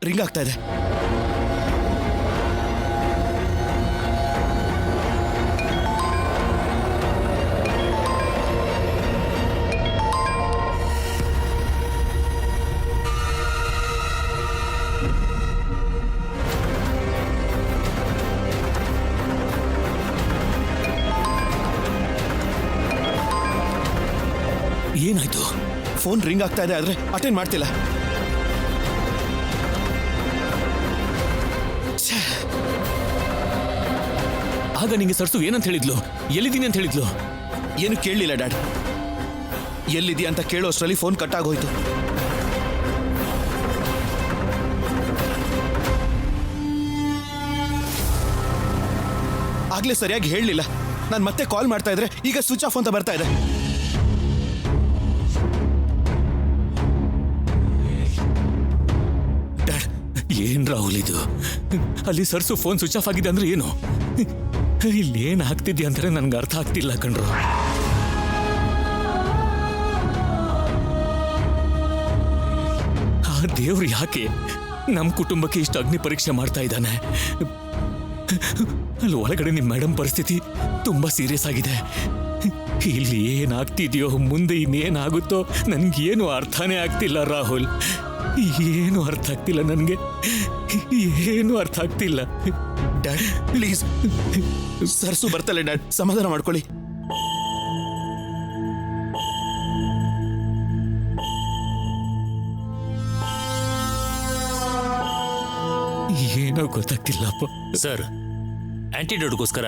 Ring ಆಗ್ತಾ ಇದೆ. ಏನಾಯ್ತು? ಫೋನ್ ರಿಂಗ್ ಆಗ್ತಾ ಇದೆ ಆದ್ರೆ ಅಟೆಂಡ್ ಮಾಡ್ತಿಲ್ಲ. ಆಗ ನಿಂಗೆ ಸರ್ಸು ಏನಂತ ಹೇಳಿದ್ಲು? ಎಲ್ಲಿದ್ದೀನಿ ಅಂತ ಹೇಳಿದ್ಲು? ಏನು ಕೇಳಲಿಲ್ಲ ಡ್ಯಾಡ್. ಎಲ್ಲಿದೆಯಾ ಅಂತ ಕೇಳೋ ಅಷ್ಟರಲ್ಲಿ ಫೋನ್ ಕಟ್ ಆಗೋಯ್ತು. ಆಗ್ಲೇ ಸರಿಯಾಗಿ ಹೇಳಲಿಲ್ಲ. ನಾನು ಮತ್ತೆ ಕಾಲ್ ಮಾಡ್ತಾ ಇದ್ರೆ ಈಗ ಸ್ವಿಚ್ ಆಫ್ ಅಂತ ಬರ್ತಾ ಇದೆ. ಡ್ಯಾಡ್, ಏನ್ ರಾಹುಲ್ ಇದು? ಅಲ್ಲಿ ಸರ್ಸು ಫೋನ್ ಸ್ವಿಚ್ ಆಫ್ ಆಗಿದೆ ಅಂದ್ರೆ ಏನು? ಇಲ್ಲಿ ಏನ್ ಆಗ್ತಿದ್ಯಾ ಅಂದ್ರೆ ನನ್ಗೆ ಅರ್ಥ ಆಗ್ತಿಲ್ಲ ಕಣ್ರು. ಆ ದೇವ್ರು ಯಾಕೆ ನಮ್ಮ ಕುಟುಂಬಕ್ಕೆ ಇಷ್ಟು ಅಗ್ನಿ ಪರೀಕ್ಷೆ ಮಾಡ್ತಾ ಇದ್ದಾನೆ? ಅಲ್ಲಿ ಒಳಗಡೆ ನಿಮ್ಮ ಮೇಡಮ್ ಪರಿಸ್ಥಿತಿ ತುಂಬಾ ಸೀರಿಯಸ್ ಆಗಿದೆ. ಇಲ್ಲಿ ಏನಾಗ್ತಿದ್ಯೋ, ಮುಂದೆ ಇನ್ನೇನಾಗುತ್ತೋ ನನ್ಗೇನು ಅರ್ಥನೇ ಆಗ್ತಿಲ್ಲ ರಾಹುಲ್. ಏನು ಅರ್ಥ ಆಗ್ತಿಲ್ಲ ನನಗೆ, ಏನು ಅರ್ಥ ಆಗ್ತಿಲ್ಲ. ಡ್ಯಾಡ್ ಪ್ಲೀಸ್, ಸರ್ಸು ಬರ್ತಾಳೆ ಡ್ಯಾಡ್, ಸಮಾಧಾನ ಮಾಡ್ಕೊಳ್ಳಿ. ಏನೋ ಗೊತ್ತಾಗ್ತಿಲ್ಲಪ್ಪ. ಸರ್, ಆಂಟಿಡೋಟ್ಗೋಸ್ಕರ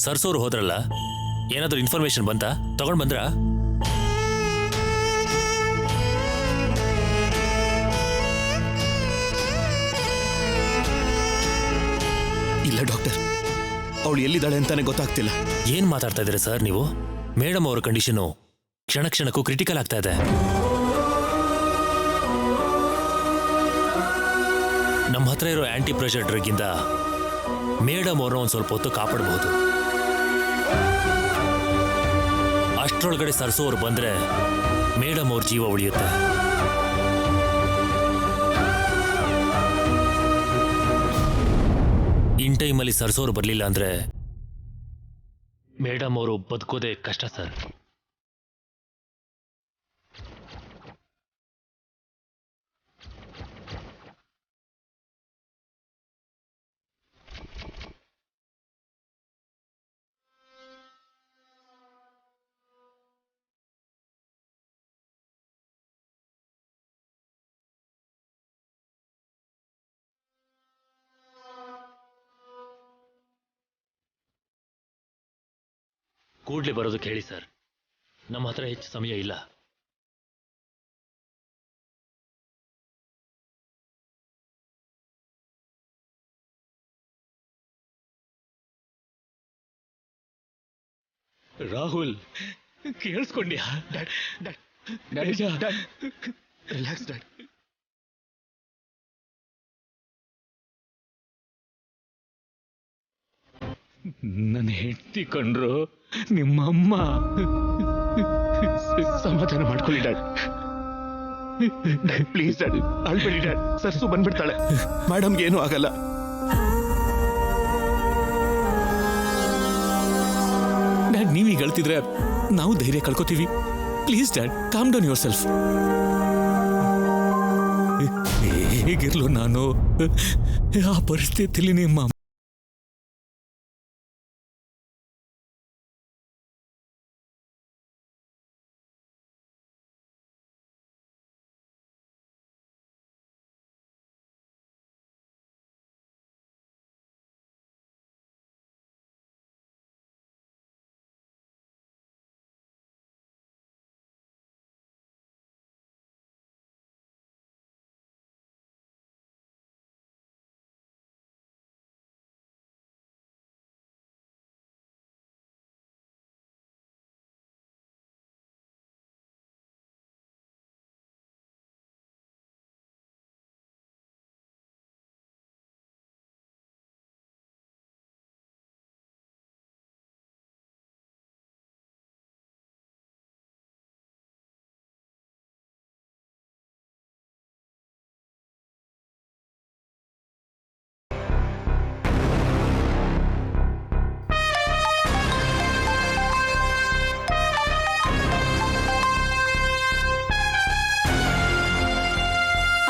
ಸರ್ಸೋರು ಹೋದ್ರಲ್ಲ, ಏನಾದರೂ ಇನ್ಫಾರ್ಮೇಶನ್ ಬಂತಾ? ತಗೊಂಡ್ ಬಂದ್ರಾ? ಇಲ್ಲ ಡಾಕ್ಟರ್, ಅವಳು ಎಲ್ಲಿದ್ದಾಳೆ ಅಂತಾನೆ ಗೊತ್ತಾಗ್ತಿಲ್ಲ. ಏನ್ ಮಾತಾಡ್ತಾ ಇದ್ದೀರಾ ಸರ್ ನೀವು? ಮೇಡಮ್ ಅವರ ಕಂಡೀಷನು ಕ್ಷಣ ಕ್ಷಣಕ್ಕೂ ಕ್ರಿಟಿಕಲ್ ಆಗ್ತಾ ಇದೆ. ನಮ್ಮ ಹತ್ರ ಇರೋ ಆಂಟಿ ಪ್ರೆಷರ್ ಡ್ರಗ್ ಇಂದ ಮೇಡಮ್ ಅವ್ರನ್ನ ಒಂದು ಸ್ವಲ್ಪ ಹೊತ್ತು ಕಾಪಾಡಬಹುದು. ಅಷ್ಟರೊಳಗಡೆ ಸರ್ಸೋರು ಬಂದ್ರೆ ಮೇಡಮ್ ಅವ್ರ ಜೀವ ಉಳಿಯುತ್ತೆ. ಇನ್ ಟೈಮಲ್ಲಿ ಸರ್ಸೋರು ಬರಲಿಲ್ಲ ಅಂದ್ರೆ ಮೇಡಮ್ ಅವರು ಬದುಕೋದೇ ಕಷ್ಟ ಸರ್. ಕೂಡ್ಲೆ ಬರೋದಕ್ಕೆ ಹೇಳಿ ಸರ್, ನಮ್ಮ ಹತ್ರ ಹೆಚ್ಚು ಸಮಯ ಇಲ್ಲ. ರಾಹುಲ್, ಕೇಳಿಸ್ಕೊಂಡ್ಯಾ? Relax dad. ನನ್ನ ಹೆಂಡತಿ ಕಂಡ್ರು, ನಿಮ್ಮಮ್ಮ. ಸಮಾಧಾನ ಮಾಡ್ಕೊಳ್ಳಿ ಡ್ಯಾಡ್. ಪ್ಲೀಸ್ ಡ್ಯಾಡ್, ಅಳ್ಬೇಡಿ ಡ್ಯಾಡ್. ಸರ್ಸು ಬಂದ್ಬಿಡ್ತಾಳೆ, ಮೇಡಮ್ಗೆ ಏನೂ ಆಗಲ್ಲ. ಡ್ಯಾಡ್, ನೀವೀಗ ಹೇಳ್ತಿದ್ರೆ ನಾವು ಧೈರ್ಯ ಕಳ್ಕೊತೀವಿ. Please dad, calm down yourself. ಹೇಗಿರ್ಲು ನಾನು ಆ ಪರಿಸ್ಥಿತಿಯಲ್ಲಿ ನಿಮ್ಮ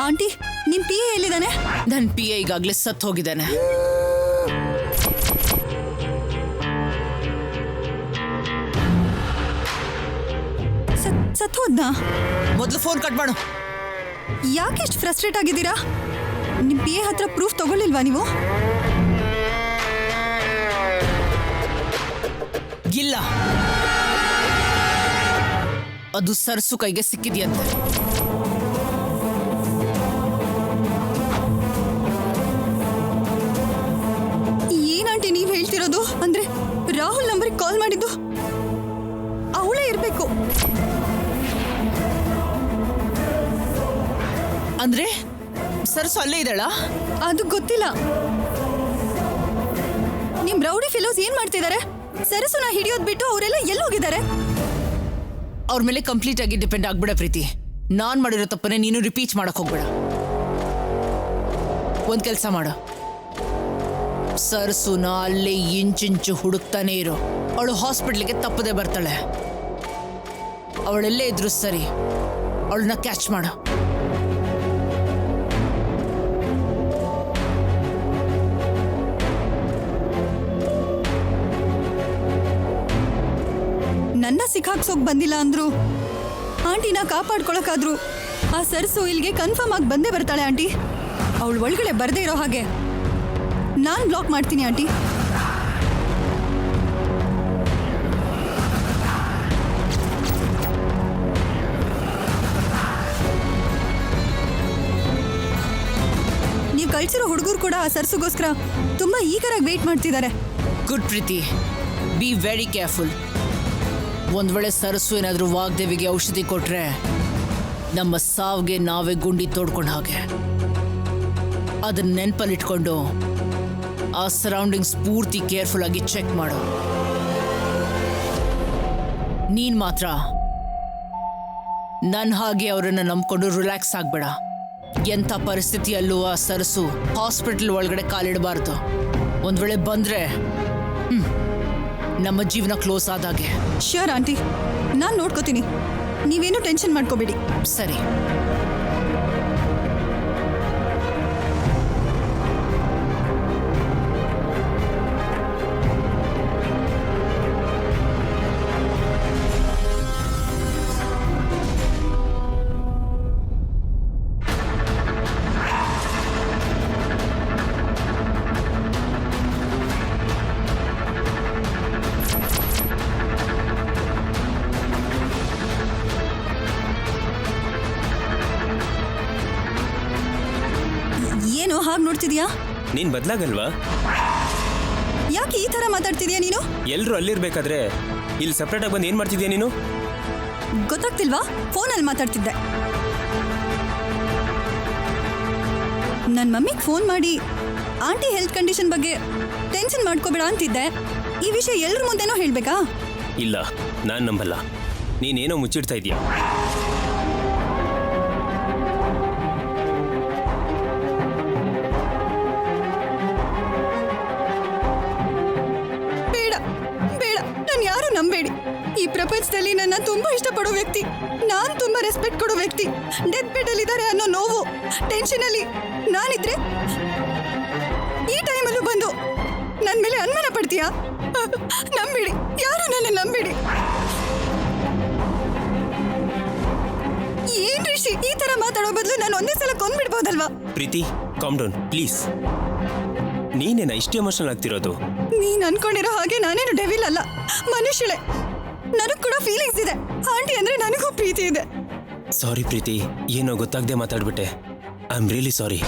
ಆಂಟಿ ನಿಮ್ ಪಿ ಎ ಎಲ್ಲಿದ್ದಾನೆ? ನನ್ ಪಿ ಎ ಈಗಾಗ್ಲೇ ಸತ್ ಹೋಗಿದ್ದಾನೆ. ಸತ್ ಹೋದ್ನಾ? ಮೊದ್ಲು ಫೋನ್ ಕಟ್ ಮಾಡು. ಯಾಕೆ ಇಷ್ಟು ಫ್ರಸ್ಟ್ರೇಟ್ ಆಗಿದ್ದೀರಾ? ನಿಮ್ ಪಿ ಎ ಹತ್ರ ಪ್ರೂಫ್ ತಗೊಳ್ಳಿಲ್ವಾ ನೀವು? ಇಲ್ಲ, ಅದು ಸರ್ಸು ಕೈಗೆ ಸಿಕ್ಕಿದ್ಯಂತೆ. ಏನಂಟಿ ನೀವ್ ಹೇಳ್ತಿರೋದು? ಅಂದ್ರೆ ರಾಹುಲ್ ನಂಬರ್ಗೆ ಕಾಲ್ ಮಾಡಿದ್ದು ಅವಳೇ ಇರ್ಬೇಕು. ಅಂದ್ರೆ ಸರ್ಸು ಅಲ್ಲೇ ಇದ್ದಾಳ? ಅದು ಗೊತ್ತಿಲ್ಲ. ನಿಮ್ ರೌಡಿ ಫಿಲೋಸ್ ಏನ್ ಮಾಡ್ತಿದ್ದಾರೆ? ಸರಸುನ ಹಿಡಿಯೋದ್ ಬಿಟ್ಟು ಅವರೆಲ್ಲ ಎಲ್ಲಿ ಹೋಗಿದ್ದಾರೆ? ಅವ್ರ ಮೇಲೆ ಕಂಪ್ಲೀಟ್ ಆಗಿ ಡಿಪೆಂಡ್ ಆಗ್ಬಿಡ ಪ್ರೀತಿ. ನಾನ್ ಮಾಡಿರೋ ತಪ್ಪನೆ ನೀನು ರಿಪೀಟ್ ಮಾಡಕ್ ಹೋಗ್ಬೇಡ. ಒಂದ್ ಕೆಲ್ಸ ಮಾಡು, ಸರ್ಸುನ ಅಲ್ಲೇ ಇಂಚಿಂಚು ಹುಡುಕ್ತಾನೆ ಇರು. ಅವಳು ಹಾಸ್ಪಿಟ್ಲಿಗೆ ತಪ್ಪದೆ ಬರ್ತಾಳೆ. ಅವಳೆಲ್ಲೇ ಇದ್ರು ಸರಿ, ಅವಳನ್ನ ಕ್ಯಾಚ್ ಮಾಡು. ನನ್ನ ಸಿಕ್ಕಾಕ್ಸೋಕ್ ಬಂದಿಲ್ಲ ಅಂದ್ರು ಆಂಟಿನ ಕಾಪಾಡ್ಕೊಳಕಾದ್ರು ಆ ಸರ್ಸು ಇಲ್ಲಿಗೆ ಕನ್ಫರ್ಮ್ ಆಗಿ ಬಂದೇ ಬರ್ತಾಳೆ ಆಂಟಿ. ಅವಳು ಒಳಗಡೆ ಬರ್ದೇ ಇರೋ ಹಾಗೆ ನಾನ್ ಬ್ಲಾಕ್ ಮಾಡ್ತೀನಿ ಆಂಟಿ. ನೀವು ಕಳ್ಸಿರೋ ಹುಡುಗರು ಕೂಡ ಆ ಸರ್ಸುಗೋಸ್ಕರ ತುಂಬಾ ಈಗರಾಗಿ ವೇಟ್ ಮಾಡ್ತಿದ್ದಾರೆ. Good Preeti, be very careful. ಒಂದ್ ವೇಳೆ ಸರಸು ಏನಾದ್ರೂ ವಾಗ್ದೇವಿಗೆ ಔಷಧಿ ಕೊಟ್ರೆ ನಮ್ಮ ಸಾವ್ಗೆ ನಾವೇ ಗುಂಡಿ ತೋಡ್ಕೊಂಡ ಹಾಗೆ. ಅದನ್ನ ನೆನ್ಪಲ್ಲಿಟ್ಕೊಂಡು ಆ ಸರೌಂಡಿಂಗ್ಸ್ ಪೂರ್ತಿ ಕೇರ್ಫುಲ್ ಆಗಿ ಚೆಕ್ ಮಾಡು. ನೀನ್ ಮಾತ್ರ ನನ್ನ ಹಾಗೆ ಅವರನ್ನ ನಂಬ್ಕೊಂಡು ರಿಲ್ಯಾಕ್ಸ್ ಆಗ್ಬೇಡ. ಎಂಥ ಪರಿಸ್ಥಿತಿಯಲ್ಲೂ ಆ ಸರಸು ಹಾಸ್ಪಿಟಲ್ ಒಳಗಡೆ ಕಾಲಿಡಬಾರ್ದು. ಒಂದ್ ವೇಳೆ ಬಂದ್ರೆ ನಮ್ಮ ಜೀವನ ಕ್ಲೋಸ್ ಆದಾಗೆ. ಶ್ಯೂರ್ ಆಂಟಿ, ನಾನು ನೋಡ್ಕೋತೀನಿ. ನೀವೇನು ಟೆನ್ಷನ್ ಮಾಡ್ಕೋಬೇಡಿ. ಸರಿ. ಏನು ಹಾಗೆ ನೋಡ್ತಿದ್ಯಾ? ನೀನ್ ಬದ್ಲಾಗಲ್ವಾ? ಯಾಕೆ ಈ ತರ ಮಾತಾಡ್ತಿದ್ಯಾ ನೀನು? ಎಲ್ರು ಅಲ್ಲಿರ್ಬೇಕಾದ್ರೆ ಇಲ್ಲಿ ಸಪ್ರೇಟ್ ಆಗಿ ಬಂದು ಏನ್ ಮಾಡ್ತಿದ್ಯಾ ನೀನು? ಗೊತ್ತಾಗ್ತಿಲ್ವಾ? ಫೋನಲ್ಲಿ ಮಾತಾಡ್ತಿದ್ದೆ. ನನ್ನ ಮಮ್ಮಿಗೆ ಫೋನ್ ಮಾಡಿ ಆಂಟಿ ಹೆಲ್ತ್ ಕಂಡೀಷನ್ ಬಗ್ಗೆ ಟೆನ್ಷನ್ ಮಾಡ್ಕೋಬೇಡ ಅಂತಿದ್ದೆ. ಈ ವಿಷಯ ಎಲ್ರ ಮುಂದೆನೋ ಹೇಳ್ಬೇಕಾ? ಇಲ್ಲ, ನಾನ್ ನಂಬಲ್ಲ. ನೀನೇನೋ ಮುಚ್ಚಿಡ್ತಾ ಇದೀಯ. ಬೇಡ ಬೇಡ, ನಾನು ಯಾರು ನಂಬೇಡಿ. ಈ ಪ್ರಪಂಚದಲ್ಲಿ ನನ್ನ ತುಂಬಾ ಇಷ್ಟಪಡೋ ವ್ಯಕ್ತಿ, ನಾನ್ ತುಂಬಾ ರೆಸ್ಪೆಕ್ಟ್ ಕೊಡೋ ವ್ಯಕ್ತಿ ಡೆತ್ ಬೆಡ್ ಅಲ್ಲಿ ಇದ್ದಾರೆ ಅನ್ನೋ ನೋವು, ಟೆನ್ಷನ್ ಅಲ್ಲಿ ನಾನಿದ್ರೆ ಈ ಟೈಮಲ್ಲೂ ಬಂದು ನನ್ನ ಮೇಲೆ ಅನುಮಾನ ಪಡ್ತೀಯಾ? ನಂಬಿಡಿ, ಯಾರು ನನ್ನ ನಂಬಿಡಿ. ಏನ್ ರಿಷಿ, ಈ ತರ ಮಾತಾಡೋ ಬದಲು ನಾನು ಒಂದೇ ಸಲ ಕೊಂದ್ಬಿಡ್ಬೋದಲ್ವಾ? ಪ್ರೀತಿ, ಕಾಮ್ ಡೌನ್ ಪ್ಲೀಸ್. ನೀನೇನ ಇಷ್ಟು ಎಮೋಷನಲ್ ಆಗ್ತಿರೋದು? ನೀನ್ ಅನ್ಕೊಂಡಿರೋ ಹಾಗೆ ನಾನೇನು ಡೆವಿಲ್ ಅಲ್ಲ, ಮನುಷ್ಯಳೆ. ನನಗ್ ಕೂಡ ಫೀಲಿಂಗ್ಸ್ ಇದೆ. ಆಂಟಿ ಅಂದ್ರೆ ನನಗೂ ಪ್ರೀತಿ ಇದೆ. ಸಾರಿ ಪ್ರೀತಿ, ಏನೋ ಗೊತ್ತಾಗದೆ ಮಾತಾಡ್ಬಿಟ್ಟೆ. I am really sorry.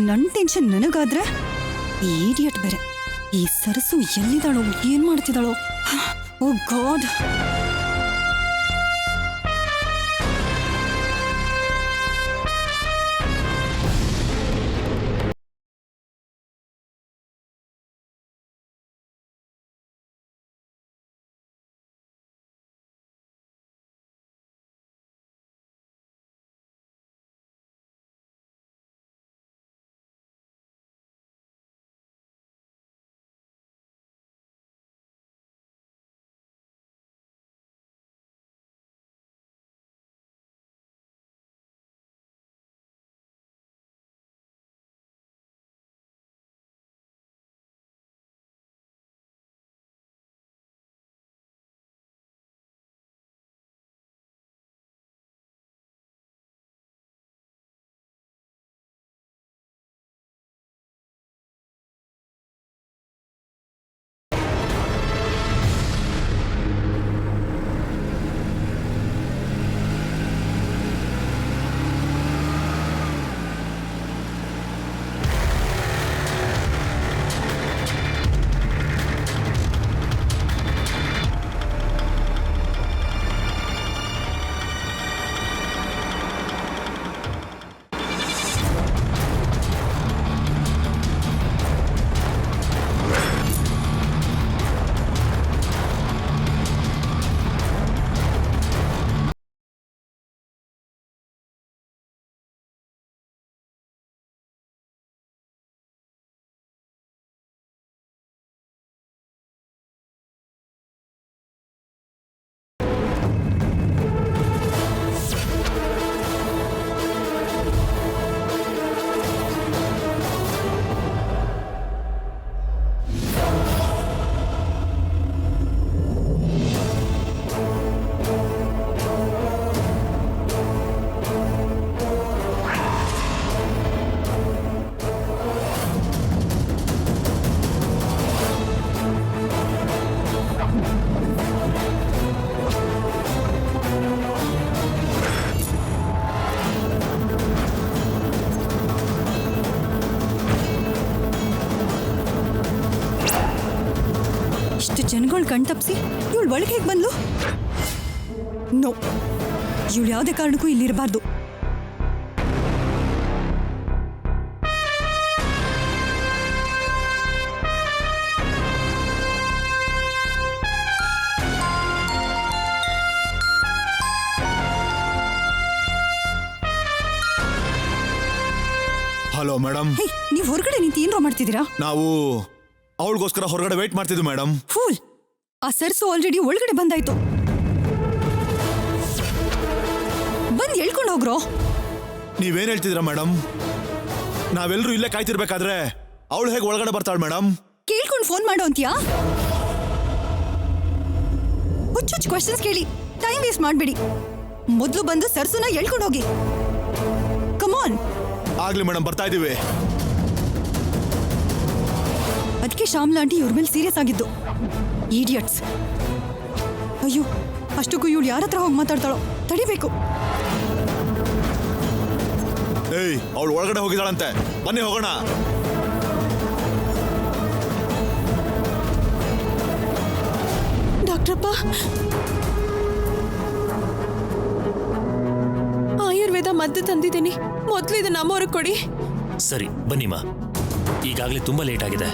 ನನ್ ಟೆನ್ಷನ್ ನನಗಾದ್ರೆ ಈ ಇಡಿಯಟ್ ಬೇರೆ. ಈ ಸರಸು ಎಲ್ಲಿದ್ದಾಳೋ, ಏನ್ ಮಾಡ್ತಿದ್ದಾಳೋ? ಓ ಗಾಡ್. ಇಷ್ಟು ಜನಗಳು ಕಣ್ತಪ್ಸಿ ಇವಳು ಒಳಗೆ ಹೇಗೆ ಬಂದ್ಲು? ನೋ, ಇವಳು ಯಾವುದೇ ಕಾರಣಕ್ಕೂ ಇಲ್ಲಿರಬಾರ್ದು. ಹಲೋ ಮೇಡಮ್, ಹೇ, ನೀವು ಹೊರಗಡೆ ನಿಂತು ಏನೋ ಮಾಡ್ತಿದ್ದೀರಾ? ನಾವು ಅವಳಿಗೋಸ್ಕರ ಹೊರಗಡೆ ವೇಟ್ ಮಾಡ್ತಿದ್ವಿ ಮೇಡಮ್. ಫೂಲ್, ಆ ಸರ್ಸು ಆಲ್ರೆಡಿ ಒಳಗಡೆ ಬಂದಾಯ್ತು. ಬಂದು ಹೇಳ್ಕೊಂಡು ಹೋಗ್ರೋ. ನೀವೇನ್ ಹೇಳ್ತಿದ್ದೀರಾ ಮೇಡಮ್? ನಾವೆಲ್ಲರೂ ಇಲ್ಲೇ ಕಾಯ್ತಿರ್ಬೇಕಾದ್ರೆ ಅವಳು ಹೇಗೆ ಒಳಗಡೆ ಬರ್ತಾಳೆ ಮೇಡಮ್? ಕೇಳ್ಕೊಂಡು ಫೋನ್ ಮಾಡು ಅಂತೀಯಾ? ಹುಚ್ಚುಚ್ಚು ಕ್ವಶನ್ಸ್ ಕೇಳಿ ಟೈಮ್ ವೇಸ್ಟ್ ಮಾಡಬೇಡಿ. ಮೊದಲು ಬಂದು ಸರ್ಸುನ ಹೇಳ್ಕೊಂಡು ಹೋಗಿ. ಕಮಾನ್. ಆಗ್ಲಿ ಮೇಡಮ್, ಬರ್ತಾ ಇದೀವಿ. ಅದಕ್ಕೆ ಶ್ಯಾಮ್ಲಾ ಆಂಟಿ ಇವ್ರ ಮೇಲೆ ಸೀರಿಯಸ್ ಆಗಿದ್ದು. ಈಡಿಯಟ್ಸ್. ಅಯ್ಯೋ, ಅಷ್ಟಕ್ಕೂ ಇವಳು ಯಾರ ಹತ್ರ ಹೋಗಿ ಮಾತಾಡ್ತಾಳೋ, ತಡಿಬೇಕು. ಏಯ್, ಅವಳು ಒಳಗಡೆ ಹೋಗಿದ್ದಾಳಂತೆ, ಬನ್ನಿ ಹೋಗೋಣ. ಡಾಕ್ಟ್ರಪ್ಪ, ಆಯುರ್ವೇದ ಮದ್ದು ತಂದಿದ್ದೀನಿ, ಮೊದಲು ಇದು ನಮ್ಮವ್ರಿಗೆ ಕೊಡಿ. ಸರಿ ಬನ್ನಿಮ್ಮ, ಈಗಾಗಲೇ ತುಂಬ ಲೇಟ್ ಆಗಿದೆ.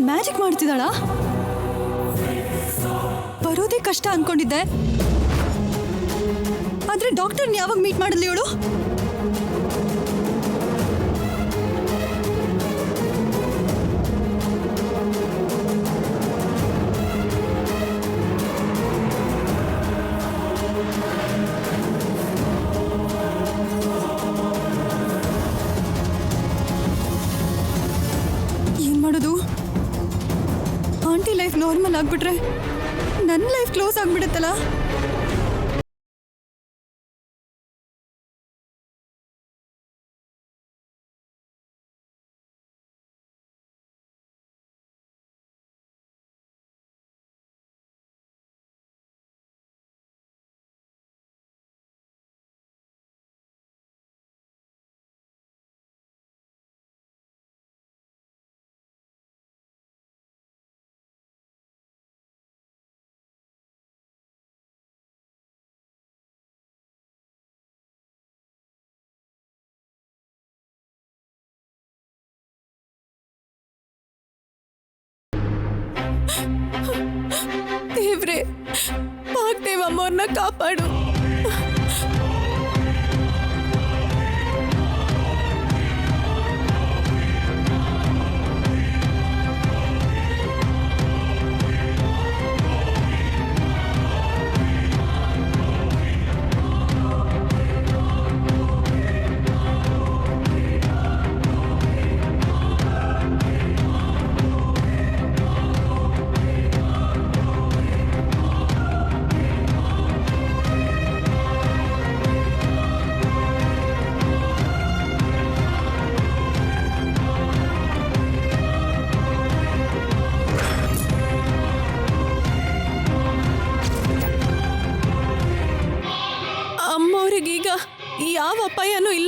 ಮ್ಯಾಜಿಕ್ ಮಾಡ್ತಿದ್ದಾಳ? ಬರೋದೇ ಕಷ್ಟ ಅನ್ಕೊಂಡಿದ್ದೆ, ಆದ್ರೆ ಡಾಕ್ಟರ್ನ ಯಾವಾಗ ಮೀಟ್ ಮಾಡಿದ್ಲಿ ಇವಳು? ಏನ್ ಮಾಡೋದು? ಆಂಟಿ ಲೈಫ್ ನಾರ್ಮಲ್ ಆಗ್ಬಿಟ್ರೆ ನನ್ನ ಲೈಫ್ ಕ್ಲೋಸ್ ಆಗ್ಬಿಡುತ್ತಲ್ಲ. ದೇವ್ರೆ, ವಾಗ್ದೇವ್ ಅಮ್ಮವ್ರನ್ನ ಕಾಪಾಡು.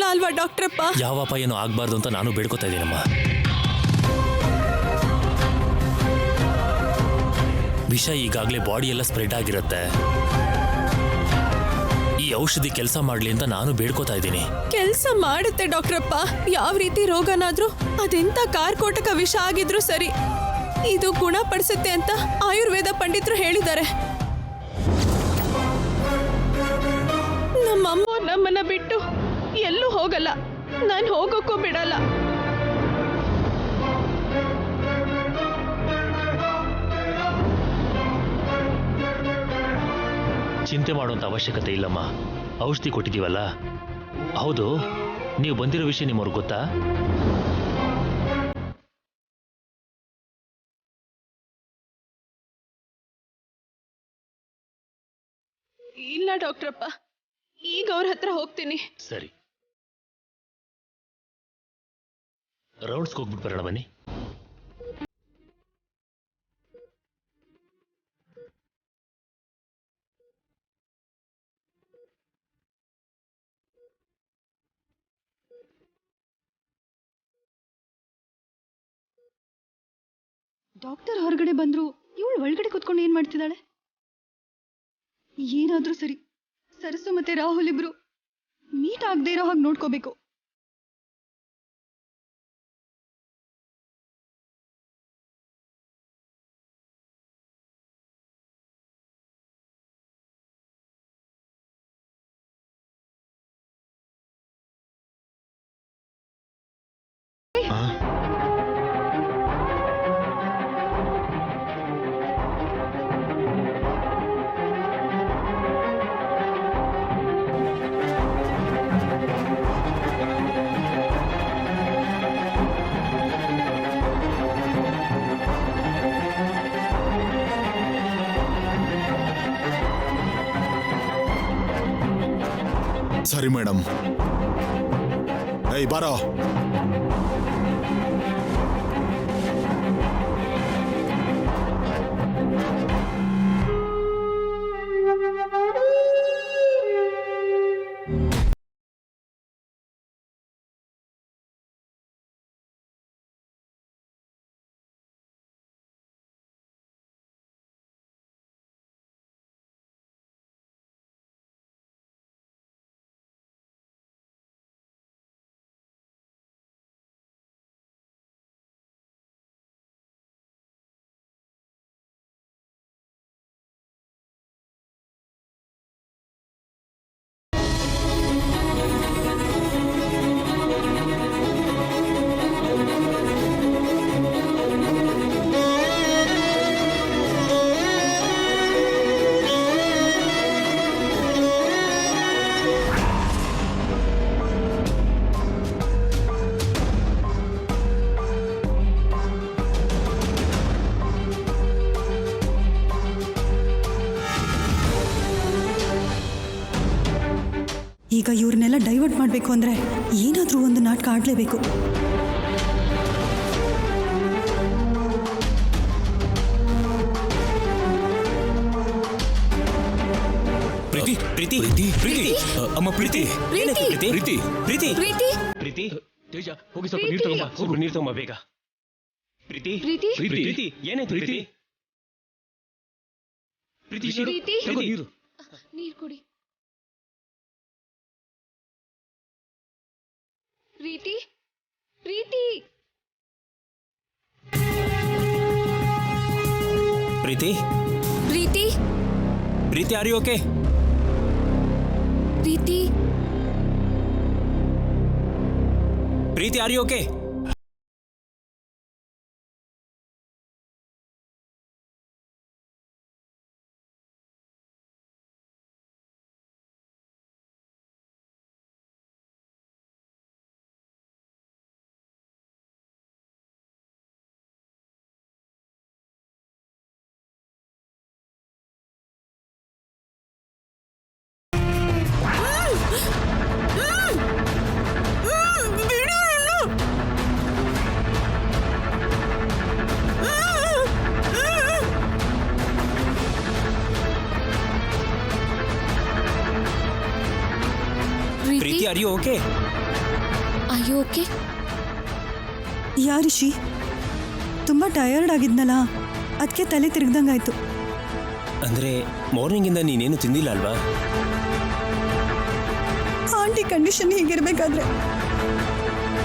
ಅಲ್ಲ ಅಲ್ವಾ ಡಾಕ್ಟ್ರಪ್ಪ? ಯಾವ ಅಪಾಯನೂ ಆಗ್ಬಾರ್ದು ಅಂತ ನಾನು ಬೇಡ್ಕೊತಾ ಇದ್ದೀನಮ್ಮ. ವಿಷ ಈಗಾಗಲೇ ಬಾಡಿ ಎಲ್ಲ ಸ್ಪ್ರೆಡ್ ಆಗಿರುತ್ತೆ. ಈ ಔಷಧಿ ಕೆಲಸ ಮಾಡ್ಲಿ ಅಂತ ನಾನು ಬೇಡ್ಕೋತಾ ಇದ್ದೀನಿ. ಕೆಲಸ ಮಾಡುತ್ತೆ ಡಾಕ್ಟ್ರಪ್ಪ. ಯಾವ ರೀತಿ ರೋಗನಾದ್ರೂ ಅದೆಂತ ಕಾರ್ಕೋಟಕ ವಿಷ ಆಗಿದ್ರು ಸರಿ, ಇದು ಗುಣಪಡಿಸುತ್ತೆ ಅಂತ ಆಯುರ್ವೇದ ಪಂಡಿತರು ಹೇಳಿದ್ದಾರೆ. ನಮ್ಮಮ್ಮ ನಮ್ಮನ್ನ ಬಿಟ್ಟು ಎಲ್ಲೂ ಹೋಗಲ್ಲ, ನಾನು ಹೋಗೋಕ್ಕೂ ಬಿಡಲ್ಲ. ಚಿಂತೆ ಮಾಡುವಂತ ಅವಶ್ಯಕತೆ ಇಲ್ಲಮ್ಮ. ಔಷಧಿ ಕೊಟ್ಟಿದ್ದೀವಲ್ಲ. ಹೌದು, ನೀವು ಬಂದಿರೋ ವಿಷಯ ನಿಮ್ಮವ್ರಿಗೆ ಗೊತ್ತಾ? ಇಲ್ಲ ಡಾಕ್ಟ್ರಪ್ಪ, ಈಗ ಅವ್ರ ಹತ್ರ ಹೋಗ್ತೀನಿ. ಸರಿ, ರೌಂಡ್ಸ್ಗೆ ಹೋಗ್ಬಿಟ್ಟು ಬರೋಣ ಬನ್ನಿ. ಡಾಕ್ಟರ್ ಹೊರಗಡೆ ಬಂದ್ರು, ಇವಳು ಒಳಗಡೆ ಕುತ್ಕೊಂಡು ಏನ್ ಮಾಡ್ತಿದ್ದಾಳೆ? ಏನಾದ್ರೂ ಸರಿ, ಸರಸು ಮತ್ತೆ ರಾಹುಲ್ ಇಬ್ರು ಮೀಟ್ ಆಗದೆ ಇರೋ ಹಾಗೆ ನೋಡ್ಕೋಬೇಕು. ಸರಿ ಮೇಡಮ್. ಏಯ್ ಬಾರೋ. ಈಗ ಇವ್ರನ್ನೆಲ್ಲ ಡೈವರ್ಟ್ ಮಾಡಬೇಕು ಅಂದ್ರೆ ಏನಾದರೂ ಒಂದು ನಾಟಕ ಆಡಲೇಬೇಕು. ಪ್ರೀತಿ ಪ್ರೀತಿ ಪ್ರೀತಿ ಪ್ರೀತಿ ಅಮ್ಮ ಪ್ರೀತಿ ಏನಾಯ್ತು ಪ್ರೀತಿ? ಪ್ರೀತಿ ಪ್ರೀತಿ ಪ್ರೀತಿ ಪ್ರೀತಿ ತೇಜ ಹೋಗಿ ಸ್ವಲ್ಪ ನೀರು ತಗೊಂಬ. ಹೋಗು, ನೀರು ತಗೊಂಬ ಬೇಗ. ಪ್ರೀತಿ ಪ್ರೀತಿ ಪ್ರೀತಿ ಏನಾಯ್ತು ಪ್ರೀತಿ? ಪ್ರೀತಿ ಪ್ರೀತಿ ತಗೋ ನೀರು. ನೀರು ಕೊಡಿ. Preethi Preethi Preethi Preethi Preethi are you okay? Preethi Preethi are you okay? Preethi are you okay? You okay? Yeah Rishi, ತುಂಬ ಟಯರ್ಡ್ ಆಗಿದ್ನಲ್ಲ, ಅದಕ್ಕೆ ತಲೆ ತಿರುಗ್ದಂಗಾಯ್ತು. ಅಂದ್ರೆ ಮಾರ್ನಿಂಗಿಂದ ನೀನೇನು ತಿಂದಿಲ್ಲ ಅಲ್ವಾ? ಆಂಟಿ ಕಂಡೀಷನ್ ಹೀಗಿರ್ಬೇಕಾದ್ರೆ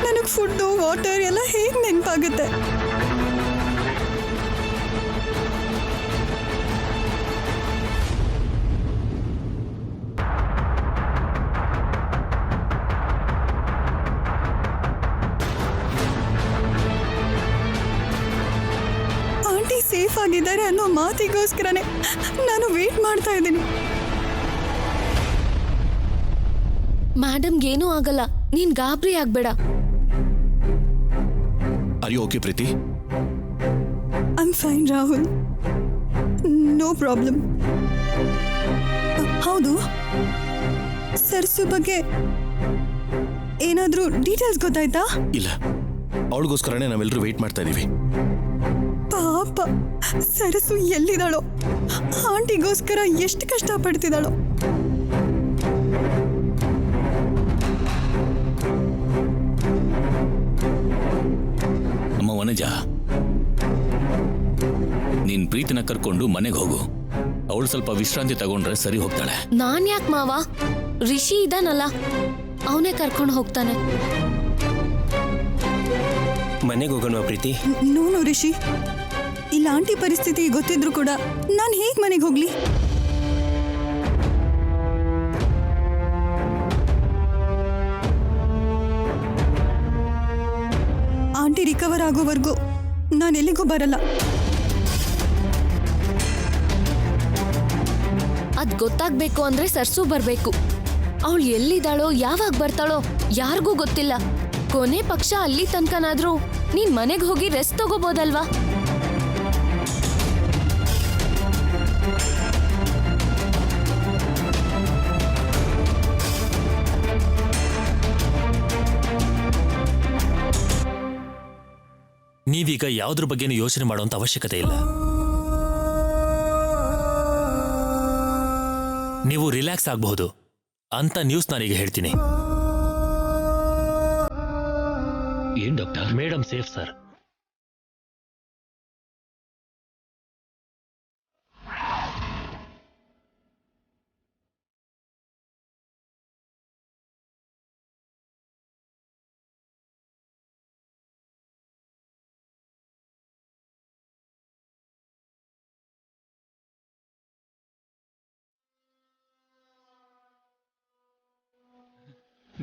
ನನಗೆ ಫುಡ್ಡು ವಾಟರ್ ಎಲ್ಲ ಹೇಗೆ ನೆನಪಾಗುತ್ತೆ? ಆಂಟಿ ಸೇಫ್ ಆಗಿದ್ದಾರೆ ಅನ್ನೋ ಮಾತಿಗೋಸ್ಕರನೇ ನಾನು ವೇಟ್ ಮಾಡ್ತಾ ಇದ್ದೀನಿ. ಮ್ಯಾಡಮ್ಗೆ ಏನೂ ಆಗಲ್ಲ, ನೀನ್ ಗಾಬರಿ ಆಗ್ಬೇಡ. Are you okay Preethi? I am fine Rahul, no problem. ಹೌದು, ಸರ್ಸು ಬಗ್ಗೆ ಏನಾದರೂ ಡೀಟೇಲ್ಸ್ ಗೊತ್ತಾಯ್ತಾ? ಇಲ್ಲ, ಅವಳಿಗೋಸ್ಕರನೇ ನಾವೆಲ್ಲರೂ ವೆಯ್ಟ್ ಮಾಡ್ತಾ ಇದೀವಿ. ಪಾಪ ಸರಸು ಎಲ್ಲಿದ್ದಾಳೋ, ಆಂಟಿಗೋಸ್ಕರ ಎಷ್ಟು ಕಷ್ಟಪಡ್ತಿದ್ದಾಳೋ. ಅಮ್ಮ ವನಜ, ನೀನ್ ಪ್ರೀತಿನ ಕರ್ಕೊಂಡು ಮನೆಗೆ ಹೋಗು. ಅವಳು ಸ್ವಲ್ಪ ವಿಶ್ರಾಂತಿ ತಗೊಂಡ್ರೆ ಸರಿ ಹೋಗ್ತಾಳೆ. ನಾನ್ ಯಾಕೆ ಮಾವ? ರಿಷಿ ಇದಾನಲ್ಲ, ಅವನೇ ಕರ್ಕೊಂಡು ಹೋಗ್ತಾನೆ. ಮನೆಗೆ ಹೋಗೋಣ ಪ್ರೀತಿ? ನೋನು ರಿಷಿ, ಇಲ್ಲ ಆಂಟಿ ಪರಿಸ್ಥಿತಿ ಗೊತ್ತಿದ್ರು ಕೂಡ ನಾನು ಹೇಗೆ ಮನೆಗೆ ಹೋಗ್ಲಿ? ಆಂಟಿ ರಿಕವರ್ ಆಗೋವರೆಗೂ ನಾನು ಎಲ್ಲಿಗೂ ಬರಲ್ಲ. ಅದ್ ಗೊತ್ತಾಗ್ಬೇಕು ಅಂದ್ರೆ ಸರ್ಸು ಬರ್ಬೇಕು. ಅವಳು ಎಲ್ಲಿದ್ದಾಳೋ, ಯಾವಾಗ ಬರ್ತಾಳೋ ಯಾರಿಗೂ ಗೊತ್ತಿಲ್ಲ. ಕೊನೆ ಪಕ್ಷ ಅಲ್ಲಿ ತನಕನಾದ್ರೂ ನೀನ್ ಮನೆಗೆ ಹೋಗಿ ರೆಸ್ಟ್ ತಗೋಬೋದಲ್ವಾ? ನೀವೀಗ ಯಾವುದ್ರ ಬಗ್ಗೆನೂ ಯೋಚನೆ ಮಾಡುವಂತ ಅವಶ್ಯಕತೆ ಇಲ್ಲ. ನೀವು ರಿಲ್ಯಾಕ್ಸ್ ಆಗಬಹುದು ಅಂತ ನ್ಯೂಸ್ ನಾನೀಗ ಹೇಳ್ತೀನಿ. ಏನ್ doctor? Madam safe sir.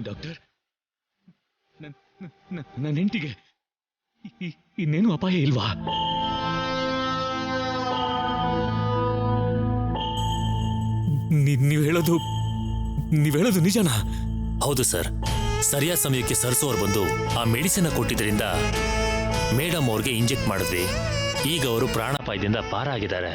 Doctor, ನನ್ನ ಹೆಂಡತಿಗೆ ಇನ್ನೇನು ಅಪಾಯ ಇಲ್ವಾ? ನೀವು ಹೇಳೋದು ನಿಜನಾ? ಹೌದು ಸರ್, ಸರಿಯಾದ ಸಮಯಕ್ಕೆ ಸರ್ಸು ಅವ್ರು ಬಂದು ಆ ಮೆಡಿಸಿನ್ ಕೊಟ್ಟಿದ್ರಿಂದ ಮೇಡಮ್ ಅವ್ರಿಗೆ ಇಂಜೆಕ್ಟ್ ಮಾಡಿದ್ವಿ. ಈಗ ಅವರು ಪ್ರಾಣಾಪಾಯದಿಂದ ಪಾರಾಗಿದ್ದಾರೆ.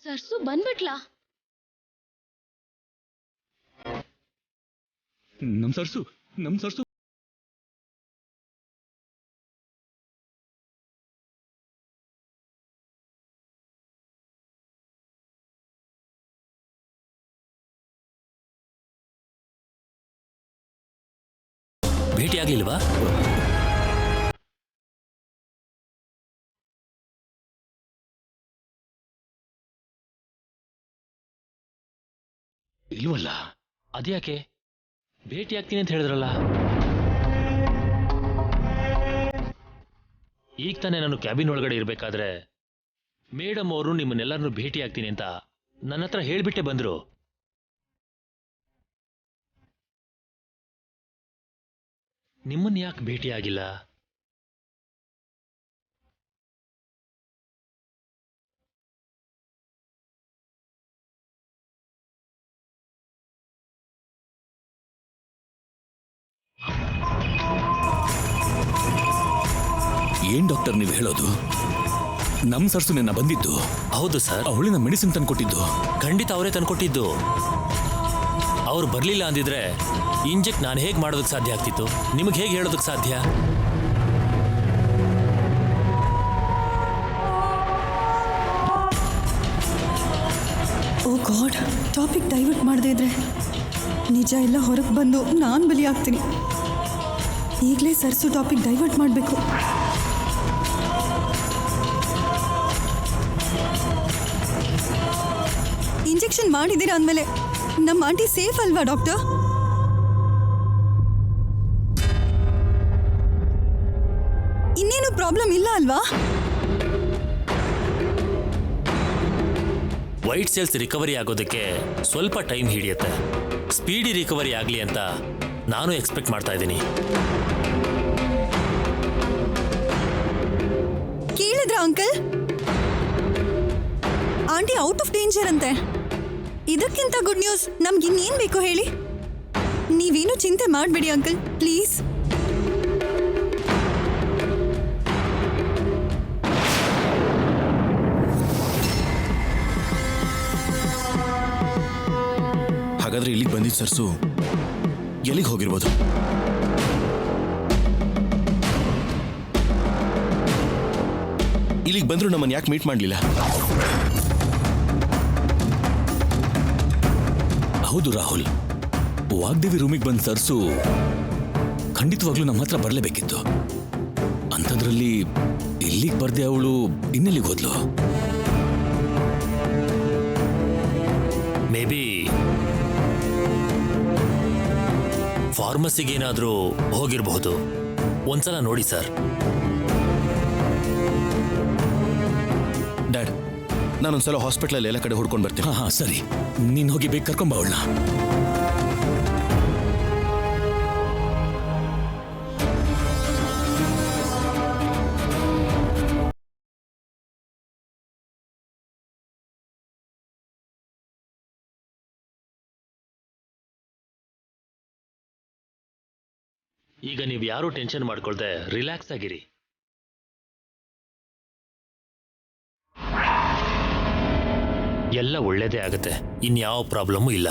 ಸರ್ಸು ಬಂದ್ಬಿಟ್ಲಾ? ನಮ್ ಸರ್ಸು ಭೇಟಿ ಆಗ್ಲಿಲ್ವಾ? ಇಲ್ವಲ್ಲ. ಅದ್ಯಾಕೆ? ಭೇಟಿ ಆಗ್ತೀನಿ ಅಂತ ಹೇಳಿದ್ರಲ್ಲ. ಈಗ ತಾನೇ ನಾನು ಕ್ಯಾಬಿನ್ ಒಳಗಡೆ ಇರಬೇಕಾದ್ರೆ ಮೇಡಮ್ ಅವರು ನಿಮ್ಮನ್ನೆಲ್ಲರನ್ನೂ ಭೇಟಿ ಆಗ್ತೀನಿ ಅಂತ ನನ್ನ ಹತ್ರ ಹೇಳ್ಬಿಟ್ಟೆ ಬಂದ್ರು. ನಿಮ್ಮನ್ನ ಯಾಕೆ ಭೇಟಿ ಆಗಿಲ್ಲ? ಏನ್ ಡಾಕ್ಟರ್ ನೀವು ಹೇಳೋದು? ನಮ್ ಸರ್ಸು ನಿನ್ನ ಬಂದಿದ್ದು? ಹೌದು ಸರ್. ಅವಳಿನ ಮೆಡಿಸಿನ್ ತಂದ್ಕೊಟ್ಟಿದ್ದು? ಖಂಡಿತ ಅವರೇ ತಂದ್ಕೊಟ್ಟಿದ್ದು. ಅವ್ರು ಬರ್ಲಿಲ್ಲ ಅಂದಿದ್ರೆ ಇಂಜೆಕ್ಟ್ ನಾನು ಹೇಗೆ ಮಾಡೋದಕ್ಕೆ ಸಾಧ್ಯ ಆಗ್ತಿತ್ತು? ನಿಮಗೆ ಹೇಗೆ ಹೇಳೋದಕ್ಕೆ ಸಾಧ್ಯ? ಓ ಗಾಡ್, ಟಾಪಿಕ್ ಡೈವರ್ಟ್ ಮಾಡದೇ ಇದ್ರೆ ನಿಜ ಎಲ್ಲ ಹೊರಗೆ ಬಂದು ನಾನು ಬಲಿ ಆಗ್ತೀನಿ. ಈಗಲೇ ಸರ್ಸು ಟಾಪಿಕ್ ಡೈವರ್ಟ್ ಮಾಡಬೇಕು. ಇಂಜೆಕ್ಷನ್ ಮಾಡಿದ್ದೀರಾ ಅಂದಮೇಲೆ ನಮ್ಮ ಆಂಟಿ ಸೇಫ್ ಅಲ್ವಾ ಡಾಕ್ಟರ್? ಇನ್ನೇನು ಪ್ರಾಬ್ಲಮ್ ಇಲ್ಲ ಅಲ್ವಾ? ವೈಟ್ ಸೆಲ್ಸ್ ರಿಕವರಿ ಆಗೋದಕ್ಕೆ ಸ್ವಲ್ಪ ಟೈಮ್ ಹಿಡಿಯುತ್ತೆ. ಸ್ಪೀಡಿ ರಿಕವರಿ ಆಗಲಿ ಅಂತ ನಾನು ಎಕ್ಸ್ಪೆಕ್ಟ್ ಮಾಡ್ತಾ ಇದ್ದೀನಿ. ಕೇಳಿದ್ರ uncle? Aunty out of danger ಅಂತೆ. ಇದಕ್ಕಿಂತ ಗುಡ್ ನ್ಯೂಸ್ ನಮ್ಗೆ ಇನ್ನೇನು ಬೇಕು ಹೇಳಿ? ನೀವೇನು ಚಿಂತೆ ಮಾಡಬೇಡಿ ಅಂಕಲ್, ಪ್ಲೀಸ್. ಹಾಗಾದ್ರೆ ಇಲ್ಲಿಗೆ ಬಂದಿದ್ದ ಸರ್ಸು ಎಲ್ಲಿಗೆ ಹೋಗಿರ್ಬೋದು? ಇಲ್ಲಿಗೆ ಬಂದ್ರು ನಮ್ಮನ್ನು ಯಾಕೆ ಮೀಟ್ ಮಾಡಲಿಲ್ಲ? ಹೌದು ರಾಹುಲ್, ವಾಗ್ದೇವಿ ರೂಮಿಗೆ ಬಂದ ಸರ್ಸು ಖಂಡಿತವಾಗ್ಲೂ ನಮ್ಮ ಹತ್ರ ಬರಲೇಬೇಕಿತ್ತು. ಅಂಥದ್ರಲ್ಲಿ ಇಲ್ಲಿಗೆ ಬರ್ದೆ ಅವಳು ಇನ್ನೆಲ್ಲಿಗೆ ಹೋದ್ಲು? ಮೇ ಬಿ ಫಾರ್ಮಸಿಗೇನಾದರೂ ಹೋಗಿರಬಹುದು. ಒಂದ್ಸಲ ನೋಡಿ ಸರ್. ಡ್ಯಾಡ್, ನಾನೊಂದ್ಸಲ ಹಾಸ್ಪಿಟ್ಲಲ್ಲಿ ಎಲ್ಲ ಕಡೆ ಹುಡ್ಕೊಂಡು ಬರ್ತೀನಿ. ಹಾ ಸರಿ, ನೀನು ಹೋಗಿ ಬೇಕು ಕರ್ಕೊಂಬ ಅವಳನ್ನ. ಈಗ ನೀವು ಯಾರೂ ಟೆನ್ಷನ್ ಮಾಡ್ಕೊಳ್ದೆ ರಿಲ್ಯಾಕ್ಸ್ ಆಗಿರಿ. ಎಲ್ಲ ಒಳ್ಳೇದೇ ಆಗುತ್ತೆ, ಇನ್ಯಾವ ಪ್ರಾಬ್ಲಮ್ಮು ಇಲ್ಲ.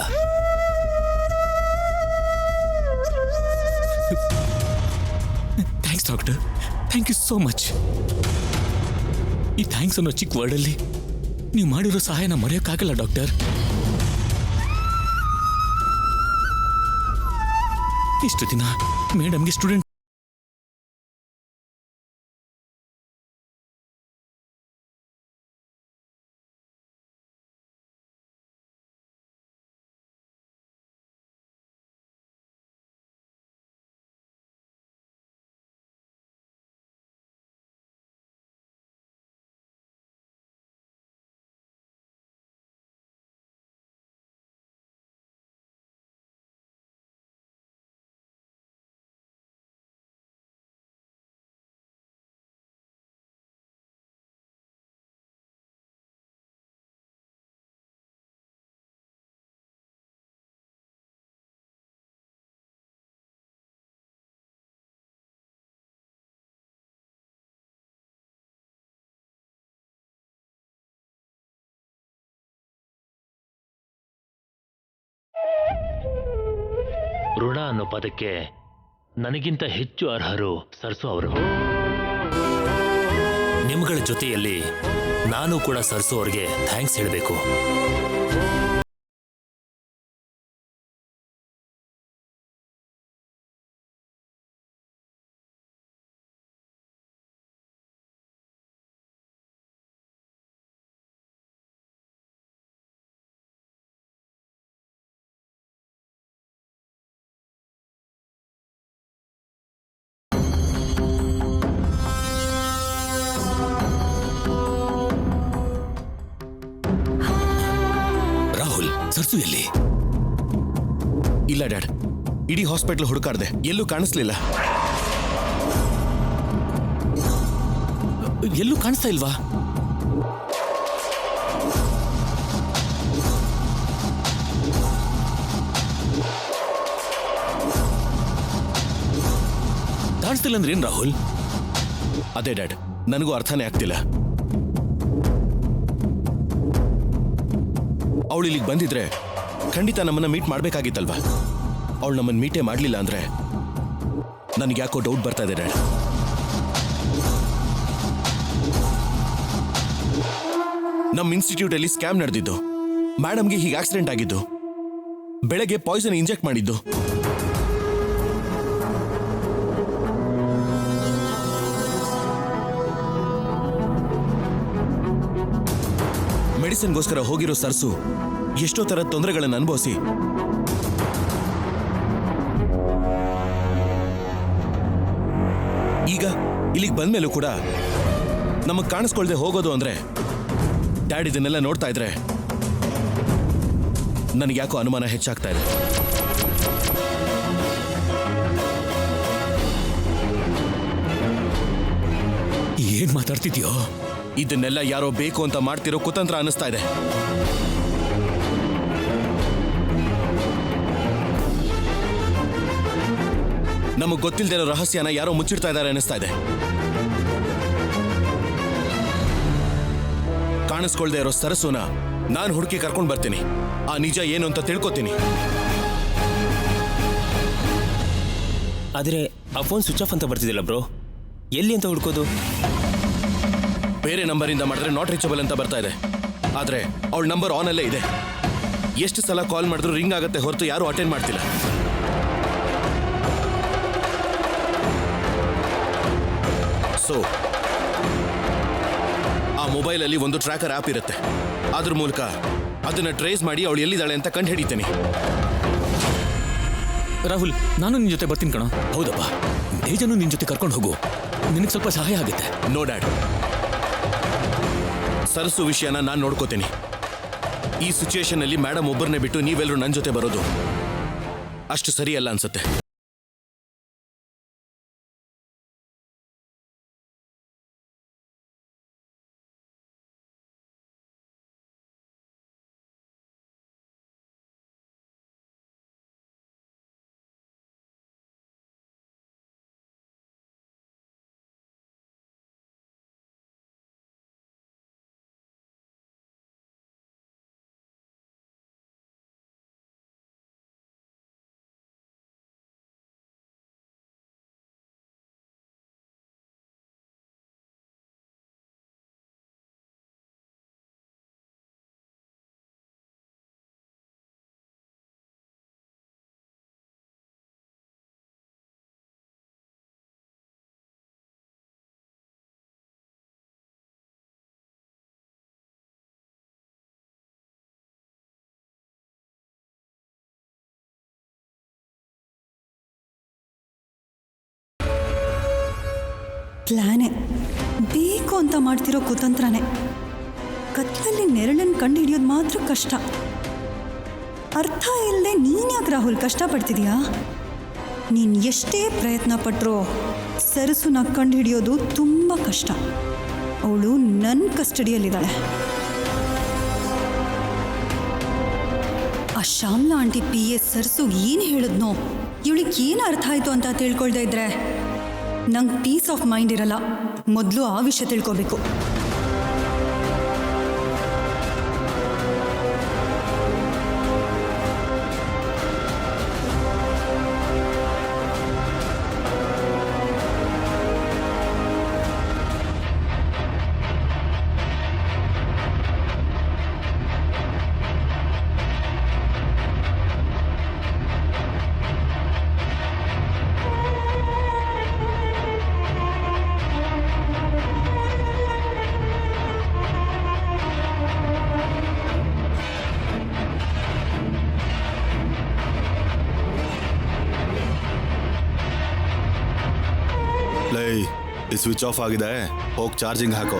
Thanks doctor, thank you so much. ಈ ಥ್ಯಾಂಕ್ಸ್ ಅನ್ನೋ ಚಿಕ್ಕ ವರ್ಡಲ್ಲಿ ನೀವು ಮಾಡಿರೋ ಸಹಾಯನ ಮರೆಯೋಕ್ಕಾಗಲ್ಲ ಡಾಕ್ಟರ್. ಇಷ್ಟು ದಿನ ಮೇಡಮ್ಗೆ ಸ್ಟೂಡೆಂಟ್ ಋಣ ಅನ್ನೋ ಪದಕ್ಕೆ ನನಗಿಂತ ಹೆಚ್ಚು ಅರ್ಹರು ಸರ್ಸು ಅವರು. ನಿಮ್ಗಳ ಜೊತೆಯಲ್ಲಿ ನಾನು ಕೂಡ ಸರ್ಸು ಅವ್ರಿಗೆ ಥ್ಯಾಂಕ್ಸ್ ಹೇಳಬೇಕು. ಸರ್ಸು ಎಲ್ಲಿ? ಇಲ್ಲ ಡ್ಯಾಡ್, ಇಡೀ ಹಾಸ್ಪಿಟ್ಲ್ ಹುಡುಕಾಡ್ದೆ, ಎಲ್ಲೂ ಕಾಣಿಸ್ಲಿಲ್ಲ. ಎಲ್ಲೂ ಕಾಣಿಸ್ತಾ ಇಲ್ವಾ? ಕಾಣಿಸ್ತಿಲ್ಲ ಅಂದ್ರೆ ಏನ್ ರಾಹುಲ್? ಅದೇ ಡ್ಯಾಡ್, ನನಗೂ ಅರ್ಥನೇ ಆಗ್ತಿಲ್ಲ. ಅವಳು ಇಲ್ಲಿಗೆ ಬಂದಿದ್ರೆ ಖಂಡಿತ ನಮ್ಮನ್ನ ಮೀಟ್ ಮಾಡ್ಬೇಕಾಗಿತ್ತಲ್ವಾ? ಅವಳು ನಮ್ಮನ್ನ ಮೀಟೇ ಮಾಡಲಿಲ್ಲ ಅಂದ್ರೆ ನನಗೆ ಯಾಕೋ ಡೌಟ್ ಬರ್ತಾ ಇದೆ ಡ್ಯಾಡ್. ನಮ್ಮ ಇನ್ಸ್ಟಿಟ್ಯೂಟ್ ಅಲ್ಲಿ ಸ್ಕ್ಯಾಮ್ ನಡೆದಿದ್ದು ಮೇಡಮ್ಗೆ ಹೀಗೆ ಆಕ್ಸಿಡೆಂಟ್ ಆಗಿದ್ದು, ಬೆಳಗ್ಗೆ ಪಾಯ್ಸನ್ ಇಂಜೆಕ್ಟ್ ಮಾಡಿದ್ದು. ಮೆಡಿಸಿನ್ಗೋಸ್ಕರ ಹೋಗಿರೋ ಸರ್ಸು ಎಷ್ಟೋ ಥರದ ತೊಂದರೆಗಳನ್ನು ಅನುಭವಿಸಿ ಈಗ ಇಲ್ಲಿಗೆ ಬಂದ್ಮೇಲೂ ಕೂಡ ನಮಗ್ ಕಾಣಿಸ್ಕೊಳ್ದೆ ಹೋಗೋದು ಅಂದ್ರೆ ಡ್ಯಾಡ್ ಇದನ್ನೆಲ್ಲ ನೋಡ್ತಾ ಇದ್ರೆ ನನಗೆ ಯಾಕೋ ಅನುಮಾನ ಹೆಚ್ಚಾಗ್ತಾ ಇದೆ. ಏನ್ ಮಾತಾಡ್ತಿದ್ಯೋ? ಇದನ್ನೆಲ್ಲ ಯಾರೋ ಬೇಕು ಅಂತ ಮಾಡ್ತಿರೋ ಕುತಂತ್ರ ಅನಿಸ್ತಾ ಇದೆ. ನಮಗ್ ಗೊತ್ತಿಲ್ದಿರೋ ರಹಸ್ಯನ ಯಾರೋ ಮುಚ್ಚಿಡ್ತಾ ಇದ್ದಾರೆ ಅನಿಸ್ತಾ ಇದೆ. ಕಾಣಿಸ್ಕೊಳ್ದೆ ಇರೋ ಸರಸುನ ನಾನು ಹುಡುಕಿ ಕರ್ಕೊಂಡು ಬರ್ತೀನಿ. ಆ ನಿಜ ಏನು ಅಂತ ತಿಳ್ಕೊತೀನಿ. ಆದರೆ ಆ ಫೋನ್ ಸ್ವಿಚ್ ಆಫ್ ಅಂತ ಬರ್ತಿದ್ದಿಲ್ಲ ಬ್ರೋ, ಎಲ್ಲಿ ಅಂತ ಹುಡ್ಕೋದು? ಬೇರೆ ನಂಬರಿಂದ ಮಾಡಿದ್ರೆ ನಾಟ್ ರೀಚಬಲ್ ಅಂತ ಬರ್ತಾ ಇದೆ. ಆದ್ರೆ ಅವಳ ನಂಬರ್ ಆನ್ ಅಲ್ಲೇ ಇದೆ. ಎಷ್ಟು ಸಲ ಕಾಲ್ ಮಾಡಿದ್ರು ರಿಂಗ್ ಆಗತ್ತೆ ಹೊರತು ಯಾರು ಅಟೆಂಡ್ ಮಾಡ್ತಿಲ್ಲ. ಸೊ ಆ ಮೊಬೈಲಲ್ಲಿ ಒಂದು ಟ್ರ್ಯಾಕರ್ ಆಪ್ ಇರುತ್ತೆ. ಅದ್ರ ಮೂಲಕ ಅದನ್ನ ಟ್ರೇಸ್ ಮಾಡಿ ಅವಳು ಎಲ್ಲಿದ್ದಾಳೆ ಅಂತ ಕಂಡು ಹಿಡಿತೇನೆ. ರಾಹುಲ್, ನಾನು ನಿನ್ ಜೊತೆ ಬರ್ತೀನಿ ಕಣ. ಹೌದಪ್ಪ, ತೇಜನು ನಿನ್ ಜೊತೆ ಕರ್ಕೊಂಡು ಹೋಗು, ನಿನಗೆ ಸ್ವಲ್ಪ ಸಹಾಯ ಆಗುತ್ತೆ. ನೋ ಡ್ಯಾಡ್, ಸರಸು ವಿಷಯನ ನಾನು ನೋಡ್ಕೋತೀನಿ. ಈ ಸಿಚುಯೇಷನ್ ಅಲ್ಲಿ ಮೇಡಮ್ ಒಬ್ಬರನ್ನೇ ಬಿಟ್ಟು ನೀವೆಲ್ಲರೂ ನನ್ನ ಜೊತೆ ಬರೋದು ಅಷ್ಟು ಸರಿಯಲ್ಲ ಅನ್ಸುತ್ತೆ. ಪ್ಲಾನೆ ಬೇಕು ಅಂತ ಮಾಡ್ತಿರೋ ಕುತಂತ್ರನೇ. ಕತ್ಲಲ್ಲಿ ನೆರಳನ್ನು ಕಂಡು ಹಿಡಿಯೋದು ಮಾತ್ರ ಕಷ್ಟ. ಅರ್ಥ ಇಲ್ಲದೆ ನೀನ್ಯಾಕೆ ರಾಹುಲ್ ಕಷ್ಟಪಡ್ತಿದ್ಯಾ? ನೀನು ಎಷ್ಟೇ ಪ್ರಯತ್ನ ಪಟ್ಟರೋ ಸರಸುನ ಕಂಡು ಹಿಡಿಯೋದು ತುಂಬ ಕಷ್ಟ. ಅವಳು ನನ್ನ ಕಸ್ಟಡಿಯಲ್ಲಿದ್ದಾಳೆ. ಆ ಶ್ಯಾಮ್ಲಾ ಆಂಟಿ PS ಸರಸು ಏನು ಹೇಳಿದ್ನೋ, ಇವಳಿಗೆ ಏನು ಅರ್ಥ ಆಯಿತು ಅಂತ ತಿಳ್ಕೊಳ್ದೇ ಇದ್ರೆ ನಂಗೆ ಪೀಸ್ ಆಫ್ ಮೈಂಡ್ ಇರಲ್ಲ. ಮೊದಲು ಆ ವಿಷಯ ತಿಳ್ಕೋಬೇಕು. ಲೈ, ಈ ಸ್ವಿಚ್ ಆಫ್ ಆಗಿದೆ, ಹೋಗಿ ಚಾರ್ಜಿಂಗ್ ಹಾಕೋ.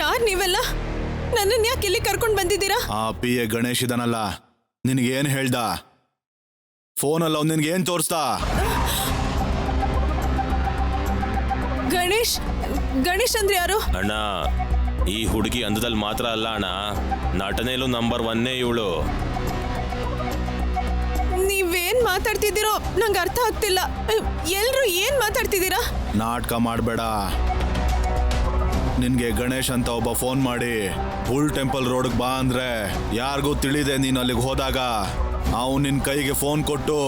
ಯಾರ್ ನೀವೆಲ್ಲ? ನನ್ನನ್ನು ಯಾಕೆ ಇಲ್ಲಿ ಕರ್ಕೊಂಡು ಬಂದಿದ್ದೀರಾ? ಆ PA ಗಣೇಶ್ ಇದನಲ್ಲ, ನಿನಗೇನು ಹೇಳ್ದ? ಫೋನಲ್ಲ ಅವ್ನು ನಿನಗೇನು ತೋರಿಸ್ತಾ? ಗಣೇಶ್ ಅಂದ್ರೆ ಯಾರು? ಅಣ್ಣ, ಈ ಹುಡುಗಿ ಅಂದದಲ್ಲಿ ಮಾತ್ರ ಅಲ್ಲ ಅಣ್ಣ, ನಟನೆಯಲ್ಲೂ ನಂಬರ್ 1 ಇವಳು. ನೀವೇನ್ ಮಾತಾಡ್ತಿದ್ದೀರೋ ನಂಗೆ ಅರ್ಥ ಆಗ್ತಿಲ್ಲ. ಎಲ್ರು ಏನ್ ಮಾತಾಡ್ತಿದ್ದೀರಾ? ನಾಟಕ ಮಾಡಬೇಡ. ನಿನ್ಗೆ ಗಣೇಶ್ ಅಂತ ಒಬ್ಬ ಫೋನ್ ಮಾಡಿ ಬುಲ್ ಟೆಂಪಲ್ ರೋಡ್ಗೆ ಬಾ ಅಂದ್ರೆ ಯಾರಿಗೂ ತಿಳಿದೆ ನೀನು ಅಲ್ಲಿಗೆ ಹೋದಾಗ ಅವನು ನಿನ್ ಕೈಗೆ ಫೋನ್ ಕೊಟ್ಟು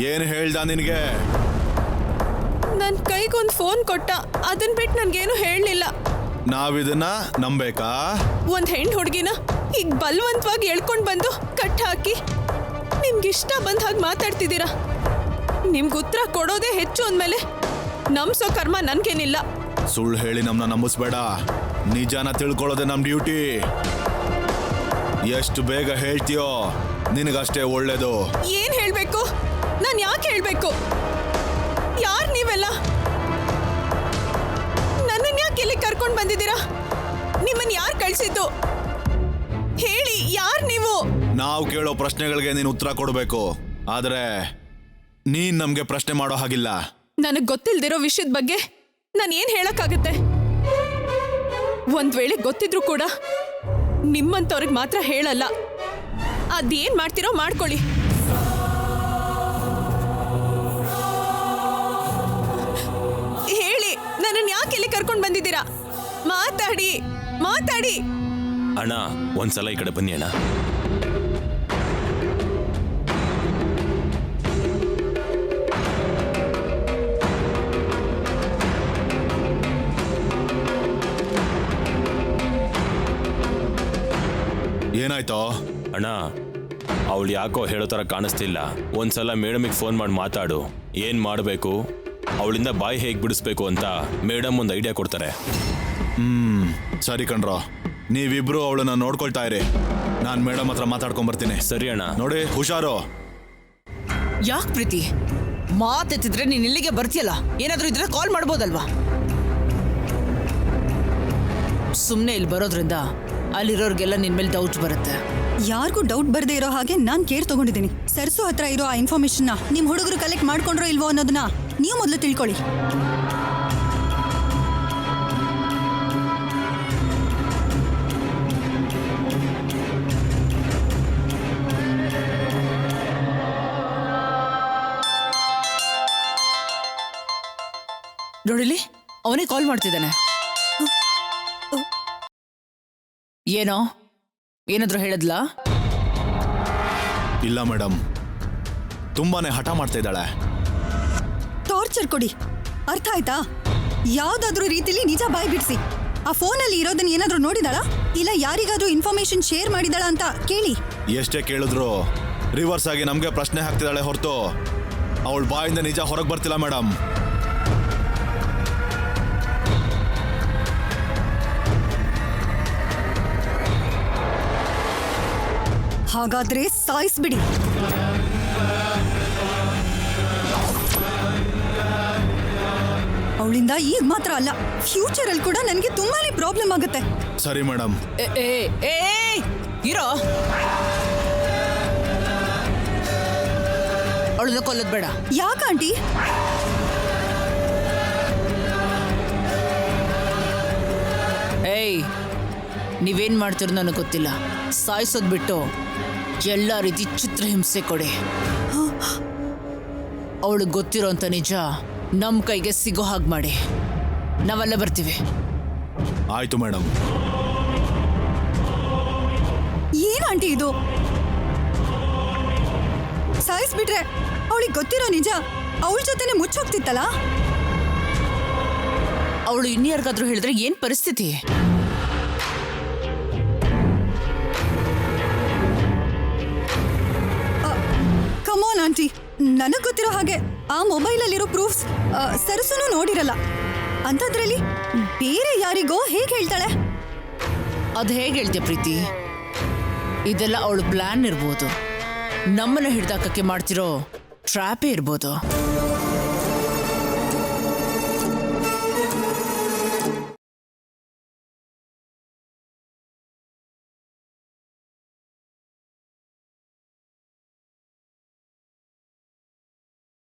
ಏನು ಹೇಳ್ದ ನಿನಗೆ? ನನ್ ಕೈಗೊಂದು ಫೋನ್ ಕೊಟ್ಟ, ಅದನ್ ಬಿಟ್ಟು ನನ್ಗೇನು ಹೇಳಲಿಲ್ಲ. ನಾವಿದನ್ನ ನಂಬೇಕಾ? ಒಂದ್ ಹೆಣ್ಣು ಹುಡುಗಿನ ಈಗ ಬಲವಂತವಾಗಿ ಎಳ್ಕೊಂಡ್ ಬಂದು ಕಟ್ ಹಾಕಿ ನಿಮ್ಗಿಷ್ಟ ಬಂದ ಹಾಗೆ ಮಾತಾಡ್ತಿದ್ದೀರಾ. ನಿಮ್ಗೆ ಉತ್ತರ ಕೊಡೋದೇ ಹೆಚ್ಚು ಅಂದ್ಮೇಲೆ ನಮ್ಸೋ ಕರ್ಮ ನನ್ಗೇನಿಲ್ಲ. ಸುಳ್ಳು ಹೇಳಿ ನಮ್ನ ನಂಬಿಸ್ಬೇಡ. ನಿಜಾನ ತಿಳ್ಕೊಳ್ಳೋದೆ ನಮ್ ಡ್ಯೂಟಿ. ಎಷ್ಟು ಬೇಗ ಹೇಳ್ತೀಯೋ ನಿನಗಷ್ಟೇ ಒಳ್ಳೇದು. ಏನ್ ಹೇಳ್ಬೇಕು? ನಾನ್ ಯಾಕೆ ಹೇಳ್ಬೇಕು? ಯಾರ್ ನೀವೆಲ್ಲ? ನನ್ನನ್ ಯಾಕೆ ಇಲ್ಲಿ ಕರ್ಕೊಂಡ್ ಬಂದಿದ್ದೀರಾ? ನಿಮ್ಮನ್ ಯಾರ್ ಕಳ್ಸಿದ್ದು? ಹೇಳಿ, ಯಾರ್ ನೀವು? ನಾವು ಕೇಳೋ ಪ್ರಶ್ನೆಗಳಿಗೆ ನೀನು ಉತ್ತರ ಕೊಡಬೇಕು. ಆದ್ರೆ ನೀನ್ ನಮ್ಗೆ ಪ್ರಶ್ನೆ ಮಾಡೋ ಹಾಗಿಲ್ಲ. ನನಗ್ ಗೊತ್ತಿಲ್ದಿರೋ ವಿಷಯದ ಬಗ್ಗೆ ನಾನು ಏನ್ ಹೇಳಕ್ಕಾಗತ್ತೆ? ಒಂದ್ ವೇಳೆ ಗೊತ್ತಿದ್ರು ಕೂಡ ನಿಮ್ಮಂತವ್ರಿಗೆ ಮಾತ್ರ ಹೇಳಲ್ಲ. ಅದೇನ್ ಮಾಡ್ತಿರೋ ಮಾಡ್ಕೊಳ್ಳಿ. ಹೇಳಿ, ನನ್ನನ್ನು ಯಾಕೆ ಇಲ್ಲಿ ಕರ್ಕೊಂಡು ಬಂದಿದ್ದೀರಾ? ಮಾತಾಡಿ ಮಾತಾಡಿ. ಅಣ್ಣ ಒಂದ್ಸಲ ಈ ಕಡೆ ಬನ್ನಿ ಅಣ್ಣ. ಏನಾಯ್ತೋ? ಅಣ್ಣ ಅವಳು ಯಾಕೋ ಹೇಳೋ ಥರ ಕಾಣಿಸ್ತಿಲ್ಲ. ಒಂದ್ಸಲ ಮೇಡಮಿಗೆ ಫೋನ್ ಮಾಡಿ ಮಾತಾಡು. ಏನ್ ಮಾಡಬೇಕು, ಅವಳಿಂದ ಬಾಯಿ ಹೇಗೆ ಬಿಡಿಸ್ಬೇಕು ಅಂತ ಮೇಡಮ್ ಒಂದು ಐಡಿಯಾ ಕೊಡ್ತಾರೆ. ಸರಿ ಕಣ್ರೋ, ನೀವಿಬ್ರು ಅವಳನ್ನ ನೋಡ್ಕೊಳ್ತಾ ಇರಿ. ನಾನು ಮೇಡಮ್ ಹತ್ರ ಮಾತಾಡ್ಕೊಂಡ್ ಬರ್ತೀನಿ. ಸರಿ ಅಣ್ಣ. ನೋಡಿ, ಹುಷಾರು. ಯಾಕೆ ಪ್ರೀತಿ ಮಾತೆತ್ತಿದ್ರೆ ನೀನ್ ಇಲ್ಲಿಗೆ ಬರ್ತೀಯಲ್ಲ? ಏನಾದ್ರೂ ಇದ್ರೆ ಕಾಲ್ ಮಾಡ್ಬೋದಲ್ವಾ? ಸುಮ್ಮನೆ ಇಲ್ಲಿ ಬರೋದ್ರಿಂದ ಅಲ್ಲಿರೋರ್ಗೆಲ್ಲ ನಿನ್ ಮೇಲೆ ಡೌಟ್ ಬರುತ್ತೆ. ಯಾರಿಗೂ ಡೌಟ್ ಬರ್ದೇ ಇರೋ ಹಾಗೆ ನಾನ್ ಕೇರ್ ತಗೊಂಡಿದ್ದೀನಿ. ಸರ್ಸು ಹತ್ರ ಇರೋ ಆ ಇನ್ಫಾರ್ಮೇಶನ್ ನಿಮ್ ಹುಡುಗರು ಕಲೆಕ್ಟ್ ಮಾಡ್ಕೊಂಡ್ರೋ ಇಲ್ವೋ ಅನ್ನೋದನ್ನ ನೀವು ಮೊದಲು ತಿಳ್ಕೊಳ್ಳಿ. ನೋಡಿಲಿ, ಅವನೇ ಕಾಲ್ ಮಾಡ್ತಿದ್ದಾನೆ. ಏನೋ ಏನಾದ್ರೂ ಹೇಳದ್ಲಾ? ಇಲ್ಲ ಮೇಡಮ್, ತುಂಬಾನೇ ಹಠ ಮಾಡ್ತಾ ಇದ್ದಾಳೆ. ಟಾರ್ಚರ್ ಕೊಡಿ, ಅರ್ಥ ಆಯ್ತಾ? ಯಾವ್ದಾದ್ರೂ ರೀತಿಲಿ ನಿಜ ಬಾಯ್ ಬಿಡಿಸಿ. ಆ ಫೋನಲ್ಲಿ ಇರೋದನ್ನ ಏನಾದ್ರೂ ನೋಡಿದಾಳ, ಇಲ್ಲ ಯಾರಿಗಾದ್ರೂ ಇನ್ಫಾರ್ಮೇಶನ್ ಶೇರ್ ಮಾಡಿದಾಳ ಅಂತ ಕೇಳಿ. ಎಷ್ಟೇ ಕೇಳಿದ್ರು ರಿವರ್ಸ್ ಆಗಿ ನಮ್ಗೆ ಪ್ರಶ್ನೆ ಹಾಕ್ತಿದ್ದಾಳೆ ಹೊರತು ಅವಳ ಬಾಯಿಂದ ನಿಜ ಹೊರಗೆ ಬರ್ತಿಲ್ಲ ಮೇಡಮ್. ಹಾಗಾದ್ರೆ ಸಾಯಿಸ್ಬಿಡಿ. ಅವಳಿಂದ ಈಗ ಮಾತ್ರ ಅಲ್ಲ, ಫ್ಯೂಚರ್ ಅಲ್ಲಿ ಕೂಡ ನನಗೆ ತುಂಬಾನೇ ಪ್ರಾಬ್ಲಮ್ ಆಗುತ್ತೆ. ಸರಿ ಮೇಡಮ್. ಇರೋ, ಅವಳನ್ನ ಕೊಲ್ಲೋದ್ ಬೇಡ. ಯಾಕೆ ಆಂಟಿ? ಏಯ್, ನೀವೇನ್ ಮಾಡ್ತಿರೋ ನನಗೆ ಗೊತ್ತಿಲ್ಲ. ಸಾಯಿಸೋದ್ ಬಿಟ್ಟು ಎಲ್ಲ ರೀತಿ ಚಿತ್ರಹಿಂಸೆ ಕೊಡಿ. ಅವಳಿಗೆ ಗೊತ್ತಿರೋಂಥ ನಿಜ ನಮ್ಮ ಕೈಗೆ ಸಿಗೋ ಹಾಗೆ ಮಾಡಿ. ನಾವೆಲ್ಲ ಬರ್ತೀವಿ. ಆಯ್ತು ಮೇಡಮ್. ಏನ್ ಆಂಟಿ ಇದು? ಸಾಯಿಸ್ಬಿಟ್ರೆ ಅವಳಿಗೆ ಗೊತ್ತಿರೋ ನಿಜ ಅವಳ ಜೊತೆನೆ ಮುಚ್ಚೋಗ್ತಿತ್ತಲ್ಲ. ಅವಳು ಇನ್ಯಾರಿಗಾದ್ರೂ ಹೇಳಿದ್ರೆ ಏನ್ ಪರಿಸ್ಥಿತಿ? ಕಮಾನ್ ಆಂಟಿ, ನನಗ್ ಗೊತ್ತಿರೋ ಹಾಗೆ ಆ ಮೊಬೈಲಲ್ಲಿರೋ ಪ್ರೂಫ್ಸ್ ಸರಸುನು ನೋಡಿರಲ್ಲ. ಅಂಥದ್ರಲ್ಲಿ ಬೇರೆ ಯಾರಿಗೋ ಹೇಗೆ ಹೇಳ್ತಾಳೆ? ಅದು ಹೇಗೆ ಹೇಳ್ತೀಯ ಪ್ರೀತಿ? ಇದೆಲ್ಲ ಅವಳು ಪ್ಲಾನ್ ಇರ್ಬೋದು. ನಮ್ಮನ್ನ ಹಿಡ್ದಾಕಕ್ಕೆ ಮಾಡ್ತಿರೋ ಟ್ರ್ಯಾಪೇ ಇರ್ಬೋದು.